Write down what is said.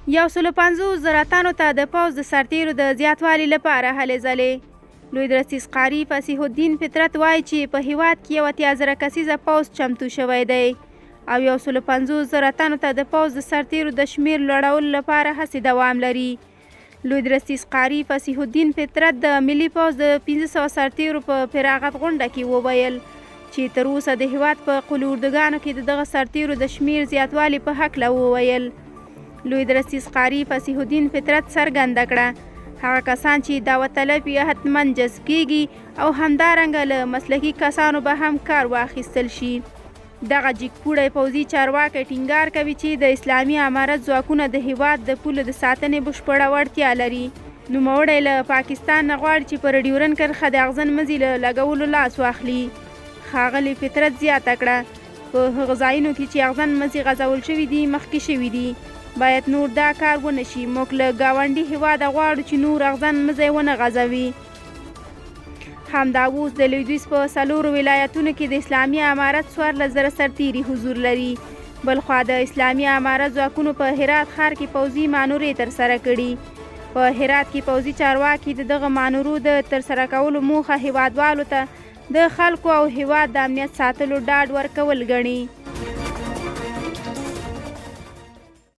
150,000 تنو ته د پوځ د سرتیرو د زیاتوالي لپاره هلې ځلې. لوی درستیز قاري فصیح الدین فطرت وایي چې په هیواد کې 80,000 کسیزه پوځ چمتو شوی دی او 150,000 تنو ته د پوځ د سرتیرو د شمیر لوړولو لپاره هڅې دوام لري. لوی درستیز قاري فصیح الدین فطرت د ملي پوځ د 1500 سرتیرو په فراغت غونډه کې وویل چې تر اوسه د هیواد په قلي اردوګانو کې د دغه سرتیرو د شمیر زیاتوالي په هکله وویل. لوی درستیز قاري فصیح الدین فطرت څرګنده کړه هغه کسان چې دعوت طلب یې حتما جذب کیږي او همدارنګه له مسلکي کسانو به هم کار واخیستل شي. دغه جګپوړی پوځي چارواکی ټینګار کوي چې د اسلامي امارت ځواکونه د هیواد د پولو د ساتنې بشپړه وړتیا لري. نوموړی له پاکستان نه غواړي چې پر ډیورنډ کرښه د اغزن مزي له لګولو لاس واخلي. ښاغلي فطرت زیاته کړه په هغه ځایونو کې چې اغزن مزي غځول شوي دي مخکې شوي دي باید نور دا کار ونه شي. موږ له ګاونډي هیواده غواړو چې نور اغزن مزی ونه غځوي. همدا اوس د لویدیځ په 4 ولایتونو کې د اسلامي امارت 14,000 سرتیري حضور لري. بلخوا د اسلامي امارت ځواکونو په هرات ښار کې پوځي مانورې ترسره کړي. په هرات کې پوځي چارواکي د دغه مانورو د ترسره کولو موخه هیوادوالو ته د خلکو او هیواد د امنیت ساتلو ډاډ ورکول ګڼي.